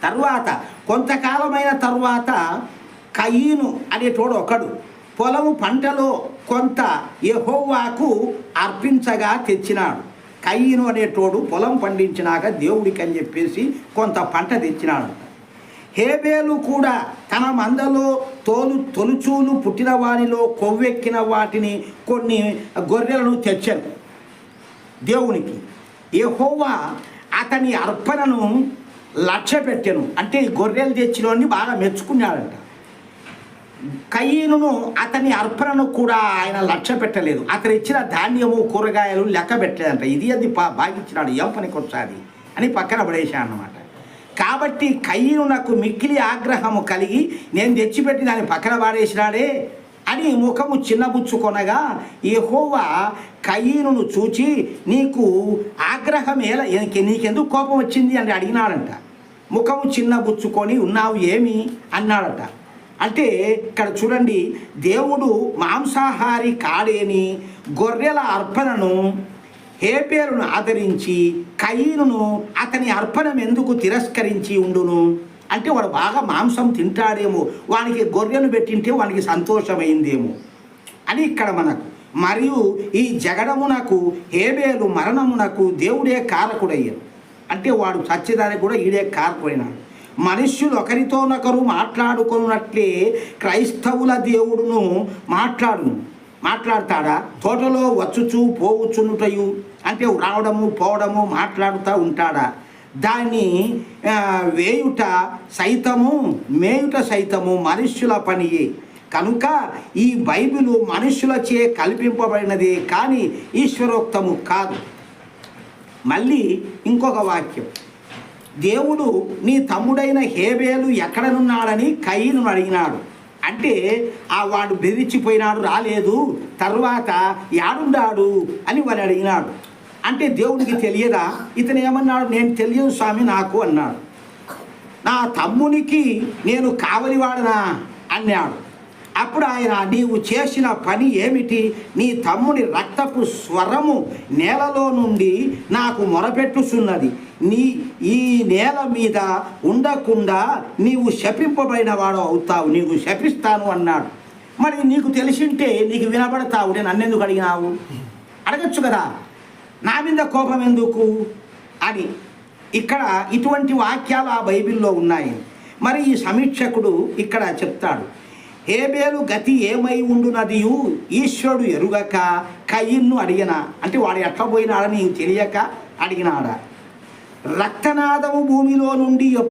తరువాత కొంతకాలమైన తరువాత కయీను అనేటోడు ఒకడు పొలము పంటలో కొంత యెహోవాకు అర్పించగా తెచ్చినాడు. కయీను అనేటోడు పొలం పండించినాక దేవుడికి అని చెప్పేసి కొంత పంట తెచ్చినాడు. హేబేలు కూడా తన మందలో తొలుచూలు పుట్టిన వారిలో కొవ్వెక్కిన వాటిని కొన్ని గొర్రెలను తెచ్చాను దేవునికి. యెహోవా అతని అర్పణను లక్ష్యపెట్టాను. అంటే ఈ గొర్రెలు తెచ్చినోని బాగా మెచ్చుకున్నాడంట. కయీనును అతని అర్పణను కూడా ఆయన లక్ష్య పెట్టలేదు. అతను ఇచ్చిన ధాన్యము కూరగాయలు లెక్క పెట్టలేదంట. అది బాగిచ్చినాడు, ఏం పనికొచ్చాది అని పక్కన పడేశాను అన్నమాట. కాబట్టి కయీనునకు మిక్కిలి ఆగ్రహము కలిగి నేను తెచ్చిపెట్టి దాన్ని పక్కన పాడేసినాడే అని ముఖము చిన్నబుచ్చుకొనగా యెహోవా కయీనును చూచి నీకు ఆగ్రహం నీకెందుకు కోపం వచ్చింది అని అడిగినాడంట. ముఖము చిన్నబుచ్చుకొని ఉన్నావు ఏమి అన్నాడట. అంటే ఇక్కడ చూడండి, దేవుడు మాంసాహారి కాడేని గొర్రెల అర్పణను హేబేలును ఆదరించి కయీనును అతని అర్పణం ఎందుకు తిరస్కరించి ఉండును అంటే వాడు బాగా మాంసం తింటాడేమో, వానికి గొర్రెను పెట్టింటే వానికి సంతోషమైందేమో అని ఇక్కడ మనకు. మరియు ఈ జగడమునకు హేబేలు మరణమునకు దేవుడే కారకుడయ్యాడు. అంటే వాడు చచ్చేదానికి కూడా ఈడే కారకుడైనాడు. మనుష్యులు ఒకరితోనొకరు మాట్లాడుకున్నట్లే క్రైస్తవుల దేవుడును మాట్లాడతాడా? తోటలో వచ్చుచూ పోవుచునుటయు అంటే రావడము పోవడము మాట్లాడుతూ ఉంటాడా? దాన్ని మేయుట సైతము మనుష్యుల పనియే. కనుక ఈ బైబిలు మనుష్యులచే కల్పింపబడినదే కానీ ఈశ్వరోక్తము కాదు. మళ్ళీ ఇంకొక వాక్యం, దేవుడు నీ తమ్ముడైన హేబేలు ఎక్కడనున్నాడని కయీను అడిగినాడు. అంటే వాడు బెదిరిచిపోయినాడు, రాలేదు. తరువాత యాడున్నాడు అని వాడు అడిగినాడు. అంటే దేవుడికి తెలియదా? ఇతను ఏమన్నాడు, నేను తెలియదు స్వామి నాకు అన్నాడు. నా తమ్మునికి నేను కావలివాడనా అన్నాడు. అప్పుడు ఆయన నీవు చేసిన పని ఏమిటి? నీ తమ్ముని రక్తపు స్వరము నేలలో నుండి నాకు మొరపెట్టుచున్నది. ఈ నేల మీద ఉండకుండా నీవు శపింపబడిన వాడు అవుతావు, నీకు శపిస్తాను అన్నాడు. మరి నీకు తెలిసింటే నీకు వినబడతావు, నేను నన్నెందుకు అడిగినావు? అడగచ్చు కదా, నా మీద కోపం ఎందుకు అని. ఇక్కడ ఇటువంటి వాక్యాలు ఆ బైబిల్లో ఉన్నాయి. మరి ఈ సమీక్షకుడు ఇక్కడ చెప్తాడు, హేబేలు గతి ఏమై ఉండునదియు ఈశ్వరుడు ఎరుగక కయీనును అడిగిన. అంటే వాడు ఎట్లా పోయినాడని తెలియక అడిగినాడా? రక్తనాదము భూమిలో నుండి